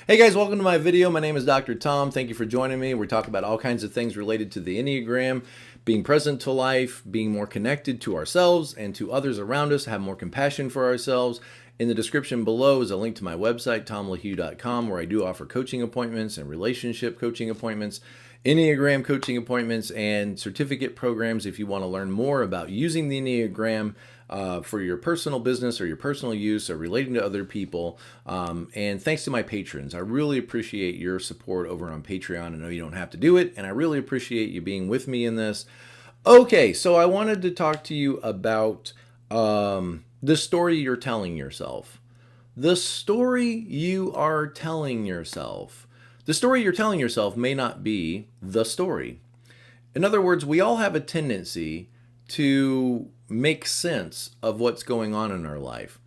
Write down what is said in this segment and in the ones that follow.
Hey guys, welcome to my video. My name is Dr. Tom. Thank you for joining me. We're talking about all kinds of things related to the Enneagram, being present to life, being more connected to ourselves and to others around us, have more compassion for ourselves. In the description below is a link to my website, tomlahue.com, where I do offer coaching appointments and relationship coaching appointments, Enneagram coaching appointments, and certificate programs if you want to learn more about using the Enneagram for your personal business or your personal use or relating to other people. And thanks to my patrons. I really appreciate your support over on Patreon. I know you don't have to do it, and I really appreciate you being with me in this. Okay, so I wanted to talk to you about the story you're telling yourself. The story you are telling yourself. The story you're telling yourself may not be the story. In other words, we all have a tendency to make sense of what's going on in our life.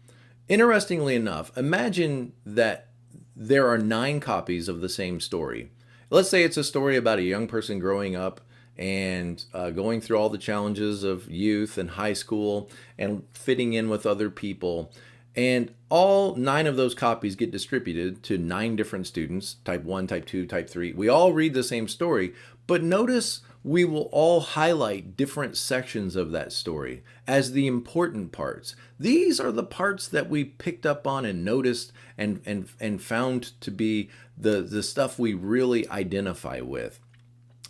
Interestingly enough, imagine that there are 9 copies of the same story. Let's say it's a story about a young person growing up and going through all the challenges of youth and high school and fitting in with other people. And all 9 of those copies get distributed to 9 different students, type 1, type 2, type 3. We all read the same story, but notice we will all highlight different sections of that story as the important parts. These are the parts that we picked up on and noticed and found to be the stuff we really identify with.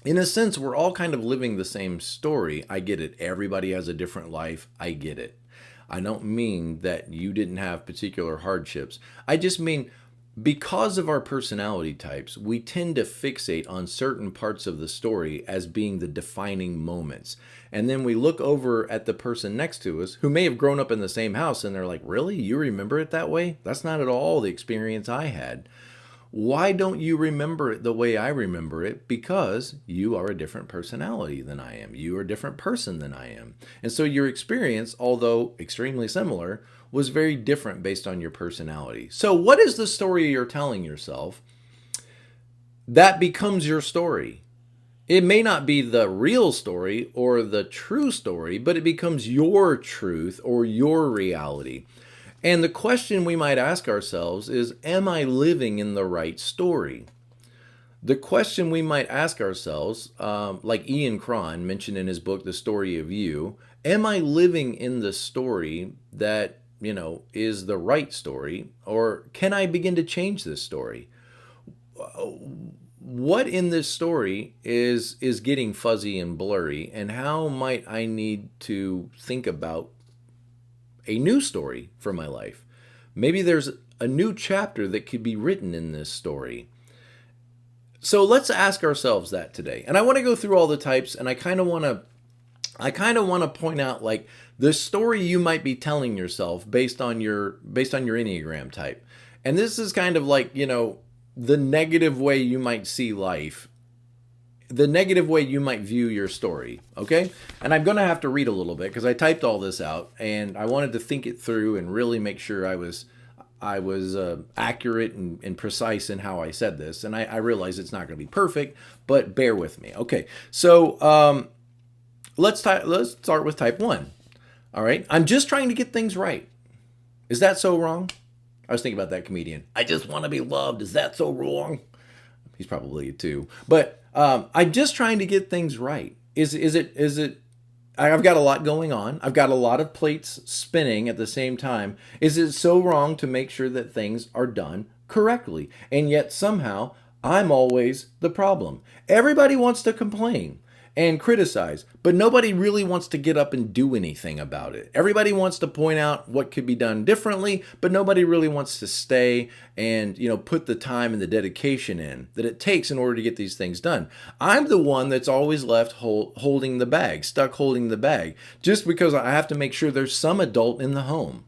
In a sense, we're all kind of living the same story. I get it. Everybody has a different life. I get it. I don't mean that you didn't have particular hardships. I just mean because of our personality types, we tend to fixate on certain parts of the story as being the defining moments. And then we look over at the person next to us who may have grown up in the same house and they're like, really? You remember it that way? That's not at all the experience I had. Why don't you remember it the way I remember it? Because you are a different personality than I am. You are a different person than I am. And so your experience, although extremely similar, was very different based on your personality. So what is the story you're telling yourself? That becomes your story. It may not be the real story or the true story, but it becomes your truth or your reality. And the question we might ask ourselves is, am I living in the right story? The question we might ask ourselves, like Ian Cron mentioned in his book, The Story of You, am I living in the story that, is the right story? Or can I begin to change this story? What in this story is getting fuzzy and blurry, and how might I need to think about a new story for my life? Maybe there's a new chapter that could be written in this story. So let's ask ourselves that today. And I want to go through all the types, and I kind of want to point out like the story you might be telling yourself based on your Enneagram type. And this is kind of like, the negative way you might see life, the negative way you might view your story, okay? And I'm going to have to read a little bit because I typed all this out and I wanted to think it through and really make sure I was accurate and precise in how I said this. And I realize it's not going to be perfect, but bear with me. Okay, so let's start with type 1. All right, I'm just trying to get things right. Is that so wrong? I was thinking about that comedian. I just want to be loved. Is that so wrong? He's probably it too. But I'm just trying to get things right. Is it? I've got a lot going on. I've got a lot of plates spinning at the same time. Is it so wrong to make sure that things are done correctly? And yet somehow I'm always the problem. Everybody wants to complain and criticize, but nobody really wants to get up and do anything about it. Everybody wants to point out what could be done differently, but nobody really wants to stay and, put the time and the dedication in that it takes in order to get these things done. I'm the one that's always left holding the bag, stuck holding the bag, just because I have to make sure there's some adult in the home.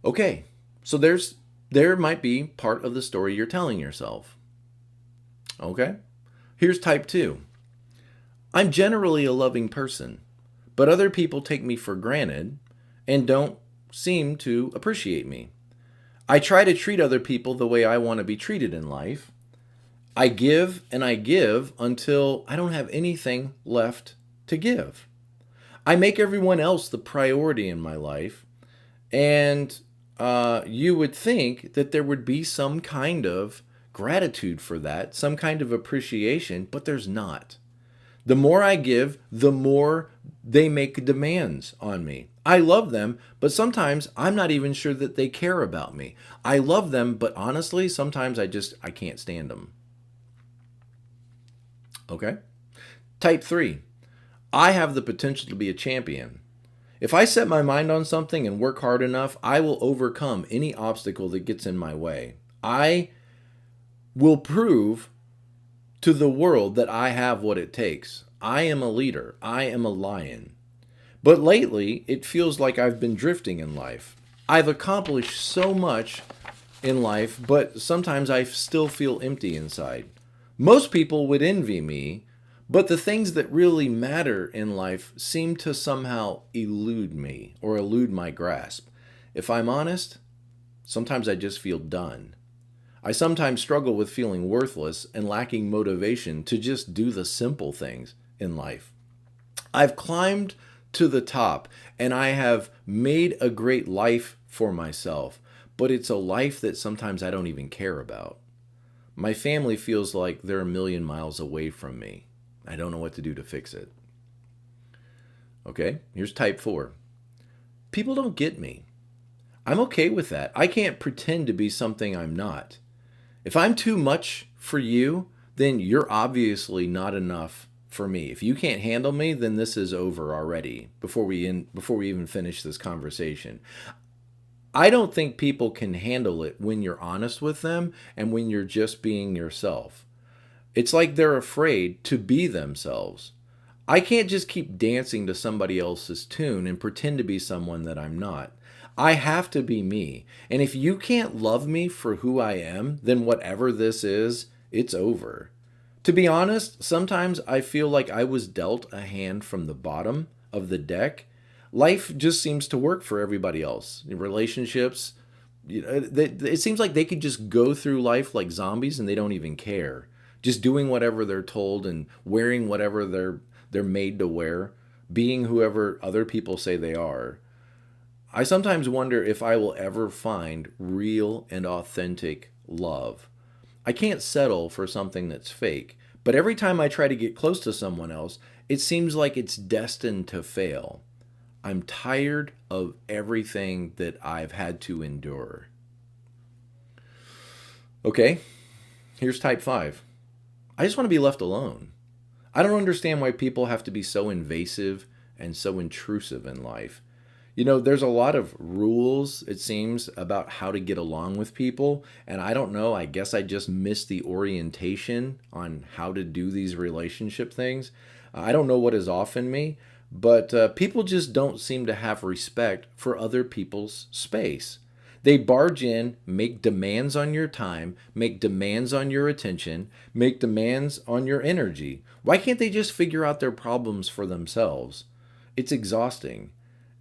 Okay, so there might be part of the story you're telling yourself. Okay, here's type 2. I'm generally a loving person, but other people take me for granted and don't seem to appreciate me. I try to treat other people the way I want to be treated in life. I give and I give until I don't have anything left to give. I make everyone else the priority in my life, and you would think that there would be some kind of gratitude for that, some kind of appreciation, but there's not. The more I give, the more they make demands on me. I love them, but sometimes I'm not even sure that they care about me. I love them, but honestly, sometimes I can't stand them. Okay? Type 3. I have the potential to be a champion. If I set my mind on something and work hard enough, I will overcome any obstacle that gets in my way. I will prove to the world that I have what it takes. I am a leader. I am a lion. But lately, it feels like I've been drifting in life. I've accomplished so much in life, but sometimes I still feel empty inside. Most people would envy me, but the things that really matter in life seem to somehow elude me or elude my grasp. If I'm honest, sometimes I just feel done. I sometimes struggle with feeling worthless and lacking motivation to just do the simple things in life. I've climbed to the top and I have made a great life for myself, but it's a life that sometimes I don't even care about. My family feels like they're a million miles away from me. I don't know what to do to fix it. Okay, here's type 4. People don't get me. I'm okay with that. I can't pretend to be something I'm not. If I'm too much for you, then you're obviously not enough for me. If you can't handle me, then this is over already before we even finish this conversation. I don't think people can handle it when you're honest with them and when you're just being yourself. It's like they're afraid to be themselves. I can't just keep dancing to somebody else's tune and pretend to be someone that I'm not. I have to be me. And if you can't love me for who I am, then whatever this is, it's over. To be honest, sometimes I feel like I was dealt a hand from the bottom of the deck. Life just seems to work for everybody else. Relationships, it seems like they could just go through life like zombies and they don't even care. Just doing whatever they're told and wearing whatever they're made to wear, being whoever other people say they are. I sometimes wonder if I will ever find real and authentic love. I can't settle for something that's fake, but every time I try to get close to someone else, it seems like it's destined to fail. I'm tired of everything that I've had to endure. Okay, here's type 5. I just want to be left alone. I don't understand why people have to be so invasive and so intrusive in life. There's a lot of rules, it seems, about how to get along with people. And I don't know, I guess I just missed the orientation on how to do these relationship things. I don't know what is off in me, but people just don't seem to have respect for other people's space. They barge in, make demands on your time, make demands on your attention, make demands on your energy. Why can't they just figure out their problems for themselves? It's exhausting.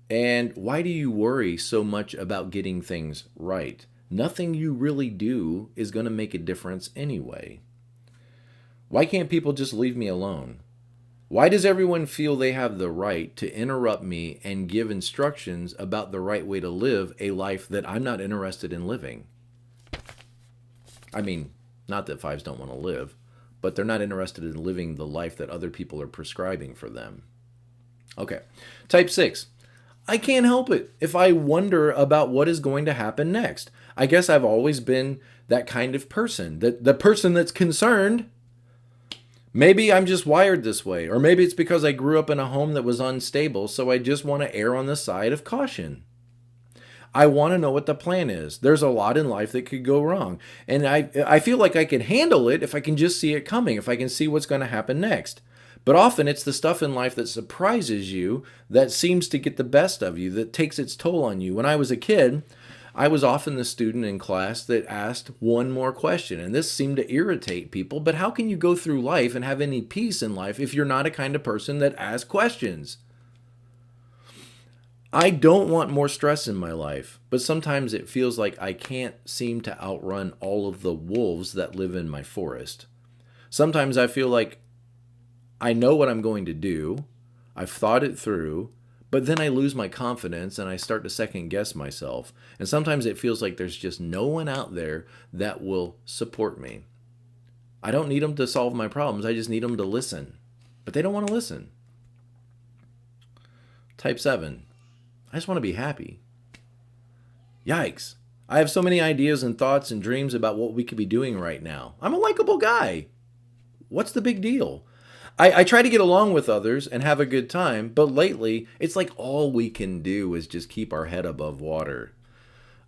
And why do you worry so much about getting things right? Nothing you really do is going to make a difference anyway. Why can't people just leave me alone? Why does everyone feel they have the right to interrupt me and give instructions about the right way to live a life that I'm not interested in living? I mean, not that fives don't want to live, but they're not interested in living the life that other people are prescribing for them. Okay, type 6. I can't help it if I wonder about what is going to happen next. I guess I've always been that kind of person, the person that's concerned. Maybe I'm just wired this way, or maybe it's because I grew up in a home that was unstable, so I just want to err on the side of caution. I want to know what the plan is. There's a lot in life that could go wrong, and I feel like I can handle it if I can just see it coming, if I can see what's going to happen next. But often it's the stuff in life that surprises you that seems to get the best of you, that takes its toll on you. When I was a kid, I was often the student in class that asked one more question, and this seemed to irritate people. But how can you go through life and have any peace in life if you're not a kind of person that asks questions? I don't want more stress in my life, but sometimes it feels like I can't seem to outrun all of the wolves that live in my forest. Sometimes I feel like I know what I'm going to do, I've thought it through, But then I lose my confidence and I start to second guess myself. And sometimes it feels like there's just no one out there that will support me. I don't need them to solve my problems. I just need them to listen. But they don't want to listen. Type 7. I just want to be happy. Yikes. I have so many ideas and thoughts and dreams about what we could be doing right now. I'm a likable guy. What's the big deal? I try to get along with others and have a good time, but lately, it's like all we can do is just keep our head above water.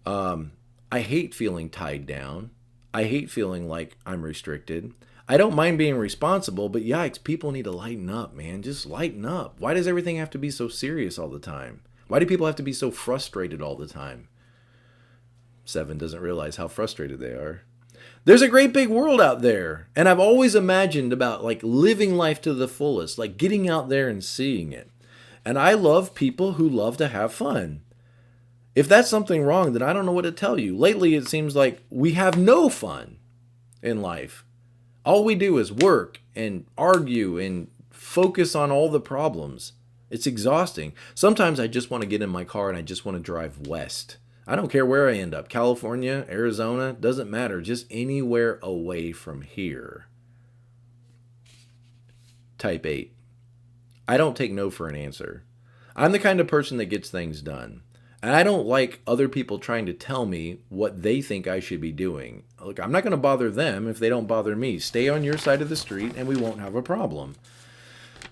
I hate feeling tied down. I hate feeling like I'm restricted. I don't mind being responsible, but yikes, people need to lighten up, man. Just lighten up. Why does everything have to be so serious all the time? Why do people have to be so frustrated all the time? 7 doesn't realize how frustrated they are. There's a great big world out there, and I've always imagined about like living life to the fullest, like getting out there and seeing it. And I love people who love to have fun. If that's something wrong, then I don't know what to tell you. Lately, it seems like we have no fun in life. All we do is work and argue and focus on all the problems. It's exhausting. Sometimes I just want to get in my car and I just want to drive west. I don't care where I end up. California, Arizona, doesn't matter. Just anywhere away from here. Type 8. I don't take no for an answer. I'm the kind of person that gets things done. And I don't like other people trying to tell me what they think I should be doing. Look, I'm not going to bother them if they don't bother me. Stay on your side of the street and we won't have a problem.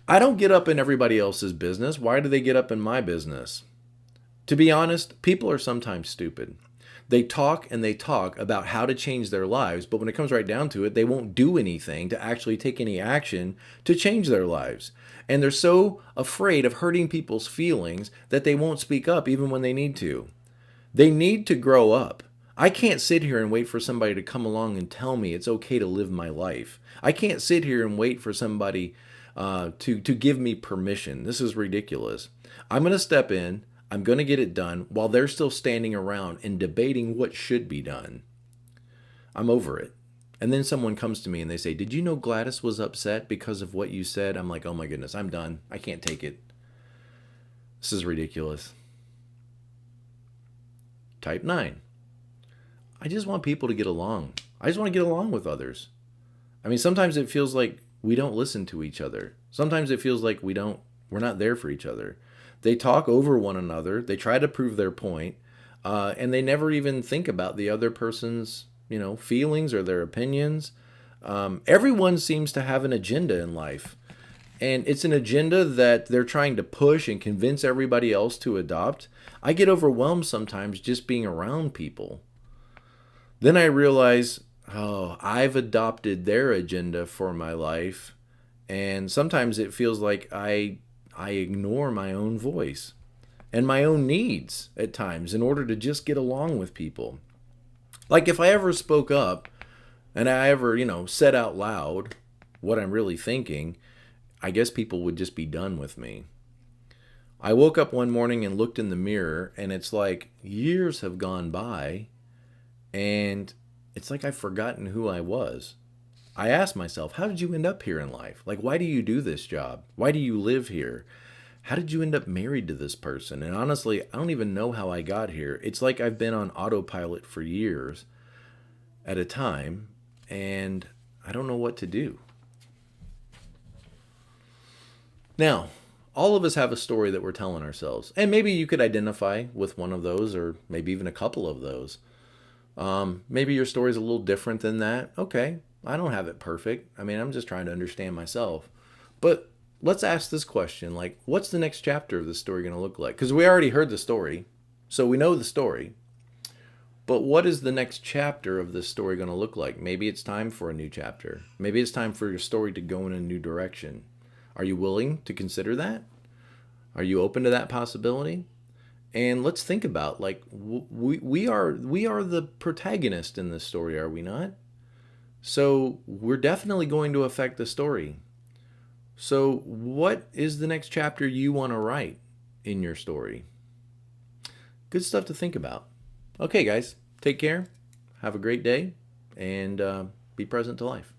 I don't get up in everybody else's business. Why do they get up in my business? To be honest, people are sometimes stupid. They talk and they talk about how to change their lives, but when it comes right down to it, they won't do anything to actually take any action to change their lives. And they're so afraid of hurting people's feelings that they won't speak up even when they need to. They need to grow up. I can't sit here and wait for somebody to come along and tell me it's okay to live my life. I can't sit here and wait for somebody to give me permission. This is ridiculous. I'm going to step in. I'm going to get it done while they're still standing around and debating what should be done. I'm over it. And then someone comes to me and they say, did you know Gladys was upset because of what you said? I'm like, oh my goodness, I'm done. I can't take it. This is ridiculous. Type 9. I just want people to get along. I just want to get along with others. I mean, sometimes it feels like we don't listen to each other. Sometimes it feels like we're not there for each other. They talk over one another. They try to prove their point, and they never even think about the other person's, feelings or their opinions. Everyone seems to have an agenda in life, and it's an agenda that they're trying to push and convince everybody else to adopt. I get overwhelmed sometimes just being around people. Then I realize, I've adopted their agenda for my life, and sometimes it feels like I ignore my own voice and my own needs at times in order to just get along with people. Like if I ever spoke up and I ever, said out loud what I'm really thinking, I guess people would just be done with me. I woke up one morning and looked in the mirror and it's like years have gone by and it's like I've forgotten who I was. I asked myself, how did you end up here in life? Like, why do you do this job? Why do you live here? How did you end up married to this person? And honestly, I don't even know how I got here. It's like I've been on autopilot for years at a time, and I don't know what to do. Now, all of us have a story that we're telling ourselves. And maybe you could identify with one of those, or maybe even a couple of those. Maybe your story is a little different than that. Okay. I don't have it perfect. I mean, I'm just trying to understand myself. But let's ask this question, like, what's the next chapter of the story going to look like? Because we already heard the story, so we know the story. But what is the next chapter of this story going to look like? Maybe it's time for a new chapter. Maybe it's time for your story to go in a new direction. Are you willing to consider that? Are you open to that possibility? And let's think about, like, we are the protagonist in this story, are we not? So we're definitely going to affect the story. So what is the next chapter you want to write in your story? Good stuff to think about. Okay, guys, take care. Have a great day and be present to life.